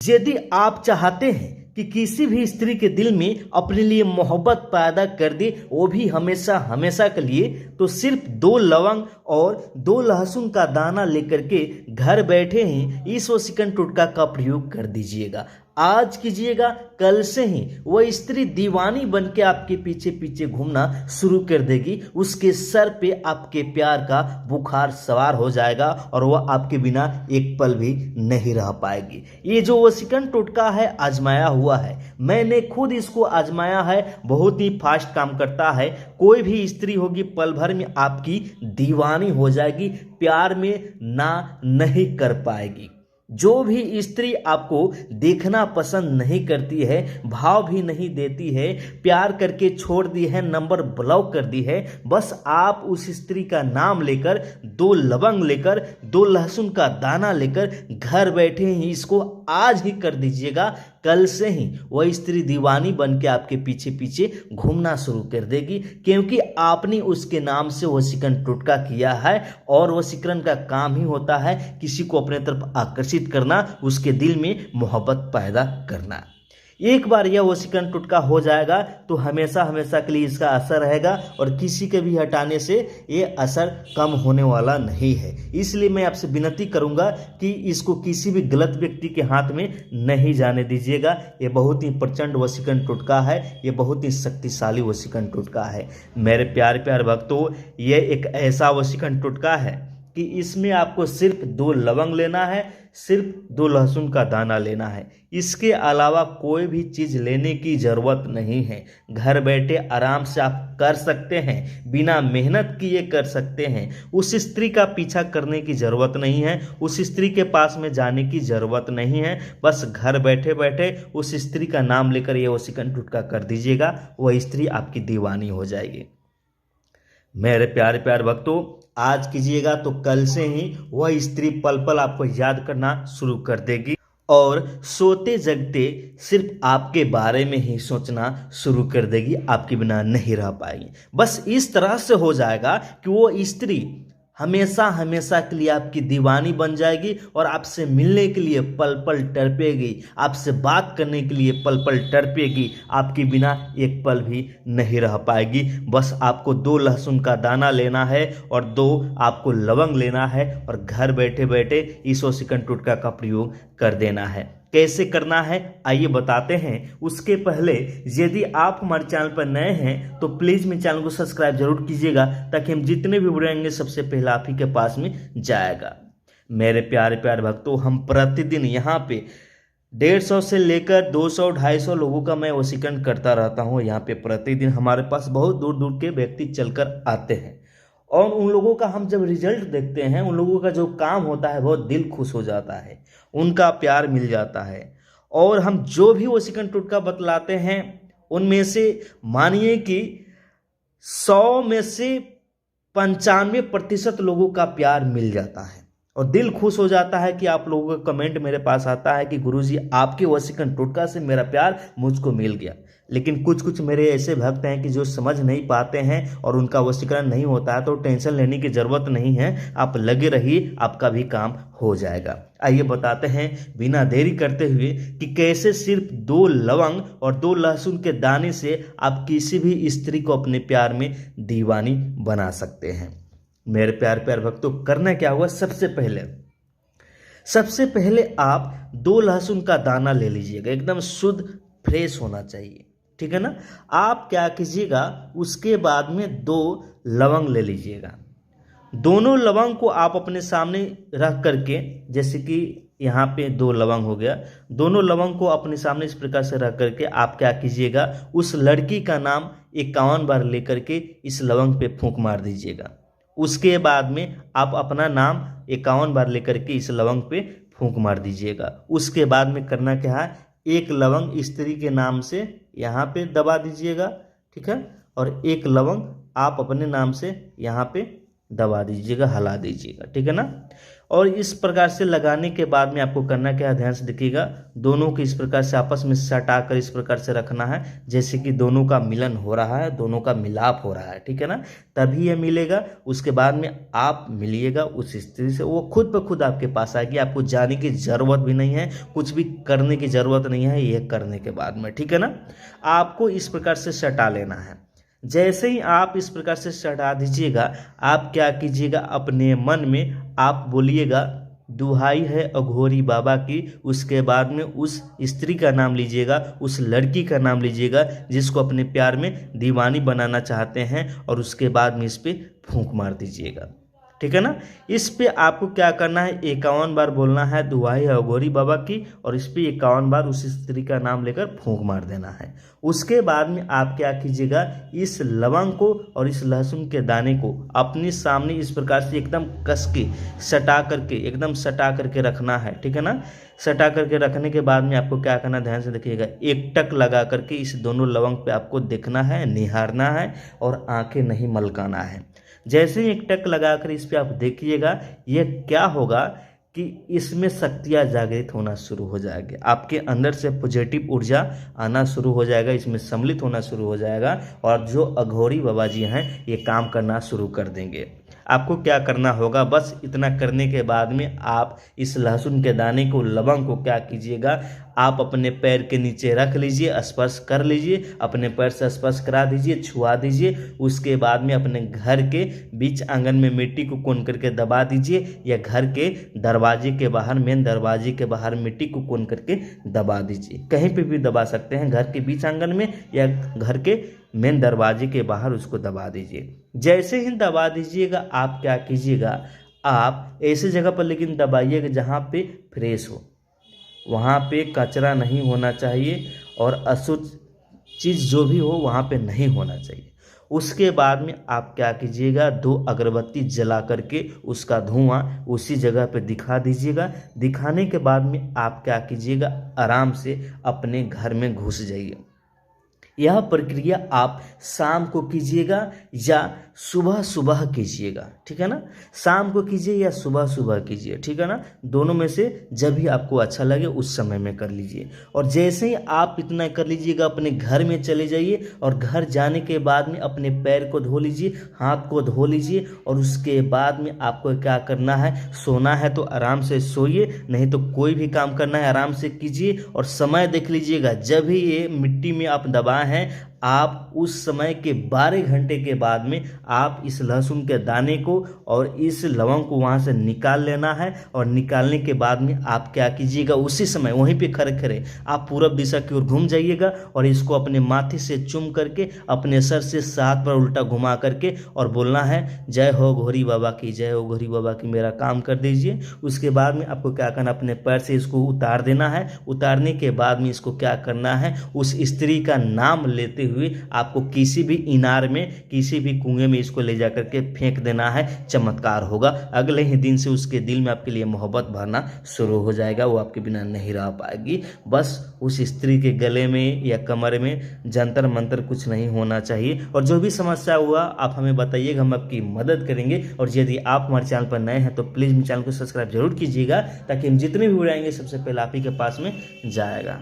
यदि आप चाहते हैं कि किसी भी स्त्री के दिल में अपने लिए मोहब्बत पैदा कर दे, वो भी हमेशा हमेशा के लिए, तो सिर्फ 2 लवंग और 2 लहसुन का दाना लेकर के घर बैठे ही इस वशीकरण टोटका का प्रयोग कर दीजिएगा। आज कीजिएगा, कल से ही वह स्त्री दीवानी बन के आपके पीछे पीछे घूमना शुरू कर देगी। उसके सर पे आपके प्यार का बुखार सवार हो जाएगा और वह आपके बिना एक पल भी नहीं रह पाएगी। ये जो वशीकरण टोटका है आजमाया हुआ है, मैंने खुद इसको आजमाया है। बहुत ही फास्ट काम करता है। कोई भी स्त्री होगी पल भर में आपकी दीवानी हो जाएगी, प्यार में ना नहीं कर पाएगी। जो भी स्त्री आपको देखना पसंद नहीं करती है, भाव भी नहीं देती है, प्यार करके छोड़ दी है, नंबर ब्लॉक कर दी है, बस आप उस स्त्री का नाम लेकर 2 लवंग लेकर 2 लहसुन का दाना लेकर घर बैठे ही इसको आज ही कर दीजिएगा। कल से ही वह स्त्री दीवानी बन के आपके पीछे पीछे घूमना शुरू कर देगी, क्योंकि आपने उसके नाम से वशीकरण टोटका किया है। और वशीकरण का काम ही होता है किसी को अपने तरफ आकर्षित करना, उसके दिल में मोहब्बत पैदा करना। एक बार यह वशीकरण टोटका हो जाएगा तो हमेशा हमेशा के लिए इसका असर रहेगा और किसी के भी हटाने से ये असर कम होने वाला नहीं है। इसलिए मैं आपसे विनती करूंगा कि इसको किसी भी गलत व्यक्ति के हाथ में नहीं जाने दीजिएगा। ये बहुत ही प्रचंड वशीकरण टोटका है, ये बहुत ही शक्तिशाली वशीकरण टोटका है। मेरे प्यारे भक्तों, ये एक ऐसा वशीकरण टोटका है कि इसमें आपको सिर्फ 2 लवंग लेना है, सिर्फ 2 लहसुन का दाना लेना है। इसके अलावा कोई भी चीज़ लेने की ज़रूरत नहीं है। घर बैठे आराम से आप कर सकते हैं, बिना मेहनत किए कर सकते हैं। उस स्त्री का पीछा करने की ज़रूरत नहीं है, उस स्त्री के पास में जाने की ज़रूरत नहीं है। बस घर बैठे बैठे उस स्त्री का नाम लेकर ये वशीकरण टोटका कर दीजिएगा, वह स्त्री आपकी दीवानी हो जाएगी। मेरे प्यारे भक्तों, आज कीजिएगा तो कल से ही वह स्त्री पल पल आपको याद करना शुरू कर देगी और सोते जगते सिर्फ आपके बारे में ही सोचना शुरू कर देगी, आपके बिना नहीं रह पाएगी। बस इस तरह से हो जाएगा कि वो स्त्री हमेशा हमेशा के लिए आपकी दीवानी बन जाएगी और आपसे मिलने के लिए पल पल तड़पेगी, आपसे बात करने के लिए पल पल तड़पेगी, आपके बिना एक पल भी नहीं रह पाएगी। बस आपको 2 लहसुन का दाना लेना है और 2 आपको लवंग लेना है और घर बैठे बैठे इस वशीकरण टोटका का प्रयोग कर देना है। कैसे करना है आइए बताते हैं। उसके पहले यदि आप हमारे चैनल पर नए हैं तो प्लीज़ मेरे चैनल को सब्सक्राइब जरूर कीजिएगा, ताकि हम जितने भी वीडियो आएंगे सबसे पहले आप ही के पास में जाएगा। मेरे प्यारे भक्तों, हम प्रतिदिन यहाँ पे 150 से लेकर 200 250 लोगों का मैं वशीकरण करता रहता हूँ। यहाँ पे प्रतिदिन हमारे पास बहुत दूर दूर के व्यक्ति चलकर आते हैं और उन लोगों का हम जब रिजल्ट देखते हैं, उन लोगों का जो काम होता है बहुत दिल खुश हो जाता है, उनका प्यार मिल जाता है। और हम जो भी वशीकरण टोटका बतलाते हैं उनमें से मानिए कि 100 में से 95% लोगों का प्यार मिल जाता है और दिल खुश हो जाता है कि आप लोगों का कमेंट मेरे पास आता है कि गुरुजी आपके वशीकरण टोटका से मेरा प्यार मुझको मिल गया। लेकिन कुछ मेरे ऐसे भक्त हैं कि जो समझ नहीं पाते हैं और उनका वशीकरण नहीं होता है, तो टेंशन लेने की ज़रूरत नहीं है, आप लगे रहिए, आपका भी काम हो जाएगा। आइए बताते हैं बिना देरी करते हुए कि कैसे सिर्फ 2 लवंग और 2 लहसुन के दाने से आप किसी भी स्त्री को अपने प्यार में दीवानी बना सकते हैं। मेरे प्यार भक्तों, करना क्या हुआ, सबसे पहले आप 2 लहसुन का दाना ले लीजिएगा, एकदम शुद्ध फ्रेश होना चाहिए, ठीक है ना। आप क्या कीजिएगा, उसके बाद में 2 लवंग ले लीजिएगा। दोनों लवंग को आप अपने सामने रख करके, जैसे कि यहाँ पे 2 लवंग हो गया, दोनों लवंग को अपने सामने इस प्रकार से रख करके आप क्या कीजिएगा, उस लड़की का नाम 51 बार लेकर के इस लवंग पे फूंक मार दीजिएगा। उसके बाद में आप अपना नाम 51 बार लेकर के इस लवंग पे फूंक मार दीजिएगा। उसके बाद में करना क्या है, 1 लवंग स्त्री के नाम से यहाँ पे दबा दीजिएगा, ठीक है, और 1 लवंग आप अपने नाम से यहाँ पे दबा दीजिएगा, हिला दीजिएगा, ठीक है ना। और इस प्रकार से लगाने के बाद में आपको करना क्या है, ध्यान से देखिएगा। दोनों को इस प्रकार से आपस में सटा कर इस प्रकार से रखना है जैसे कि दोनों का मिलन हो रहा है, दोनों का मिलाप हो रहा है, ठीक है ना। तभी ये मिलेगा। उसके बाद में आप मिलिएगा उस स्त्री से, वो खुद ब खुद आपके पास आएगी। आपको जाने की ज़रूरत भी नहीं है, कुछ भी करने की ज़रूरत नहीं है ये करने के बाद में, ठीक है ना। आपको इस प्रकार से सटा लेना है। जैसे ही आप इस प्रकार से चढ़ा दीजिएगा, आप क्या कीजिएगा, अपने मन में आप बोलिएगा दुहाई है अघोरी बाबा की। उसके बाद में उस स्त्री का नाम लीजिएगा, उस लड़की का नाम लीजिएगा जिसको अपने प्यार में दीवानी बनाना चाहते हैं, और उसके बाद में इस पर फूंक मार दीजिएगा, ठीक है ना। इस पे आपको क्या करना है, 51 बार बोलना है दुहाई है अघोरी बाबा की, और इस पे 51 बार उस स्त्री का नाम लेकर फूंक मार देना है। उसके बाद में आप क्या कीजिएगा, इस लवंग को और इस लहसुन के दाने को अपने सामने इस प्रकार से एकदम कस के सटा करके, एकदम सटा करके रखना है, ठीक है ना। सटा करके रखने के बाद में आपको क्या करना, ध्यान से देखिएगा, एक टक लगा करके इस दोनों लवंग पे आपको देखना है, निहारना है और आंखें नहीं मलकाना है। जैसे ही एक टक लगाकर इस पे आप देखिएगा, ये क्या होगा कि इसमें शक्तियाँ जागृत होना शुरू हो जाएगी, आपके अंदर से पॉजिटिव ऊर्जा आना शुरू हो जाएगा, इसमें सम्मिलित होना शुरू हो जाएगा, और जो अघोरी बाबा जी हैं ये काम करना शुरू कर देंगे। आपको क्या करना होगा, बस इतना करने के बाद में आप इस लहसुन के दाने को, लवंग को क्या कीजिएगा, आप अपने पैर के नीचे रख लीजिए, स्पर्श कर लीजिए, अपने पैर से स्पर्श करा दीजिए, छुआ दीजिए। उसके बाद में अपने घर के बीच आंगन में मिट्टी को कोन करके दबा दीजिए, या घर के दरवाजे के बाहर, मेन दरवाजे के बाहर मिट्टी को कोन करके दबा दीजिए। कहीं पे भी दबा सकते हैं, घर के बीच आंगन में या घर के मेन दरवाजे के बाहर उसको दबा दीजिए। जैसे ही दबा दीजिएगा, आप क्या कीजिएगा, आप ऐसी जगह पर लेकिन दबाइएगा जहाँ पे फ्रेश हो, वहाँ पे कचरा नहीं होना चाहिए, और अशुद्ध चीज़ जो भी हो वहाँ पे नहीं होना चाहिए। उसके बाद में आप क्या कीजिएगा, 2 अगरबत्ती जला करके उसका धुआं उसी जगह पे दिखा दीजिएगा। दिखाने के बाद में आप क्या कीजिएगा, आराम से अपने घर में घुस जाइए। यह प्रक्रिया आप शाम को कीजिएगा या सुबह सुबह कीजिएगा, ठीक है ना। शाम को कीजिए या सुबह सुबह कीजिए, ठीक है ना। दोनों में से जब भी आपको अच्छा लगे उस समय में कर लीजिए। और जैसे ही आप इतना कर लीजिएगा, अपने घर में चले जाइए, और घर जाने के बाद में अपने पैर को धो लीजिए, हाथ को धो लीजिए, और उसके बाद में आपको क्या करना है, सोना है तो आराम से सोइए, नहीं तो कोई भी काम करना है आराम से कीजिए। और समय देख लीजिएगा, जब भी ये मिट्टी में आप दबाए हैं, आप उस समय के 12 घंटे के बाद में आप इस लहसुन के दाने को और इस लवंग को वहाँ से निकाल लेना है। और निकालने के बाद में आप क्या कीजिएगा, उसी समय वहीं पे खड़े खड़े आप पूरब दिशा की ओर घूम जाइएगा, और इसको अपने माथे से चूम करके अपने सर से 7 बार उल्टा घुमा करके और बोलना है जय हो घोरी बाबा की, जय हो घोरी बाबा की, मेरा काम कर दीजिए। उसके बाद में आपको क्या करना, अपने पैर से इसको उतार देना है। उतारने के बाद में इसको क्या करना है, उस स्त्री का नाम लेते हुए आपको किसी भी इनार में, किसी भी कुएं में इसको ले जाकर के फेंक देना है। चमत्कार होगा, अगले ही दिन से उसके दिल में आपके लिए मोहब्बत भरना शुरू हो जाएगा, वो आपके बिना नहीं रह पाएगी। बस उस स्त्री के गले में या कमर में जंतर मंतर कुछ नहीं होना चाहिए। और जो भी समस्या हुआ आप हमें बताइएगा, हम आपकी मदद करेंगे। और यदि आप हमारे चैनल पर नए हैं तो प्लीज़ मेरे चैनल को सब्सक्राइब जरूर कीजिएगा, ताकि हम जितने भी वीडियो आएंगे सबसे पहले आप ही के पास में जाएगा।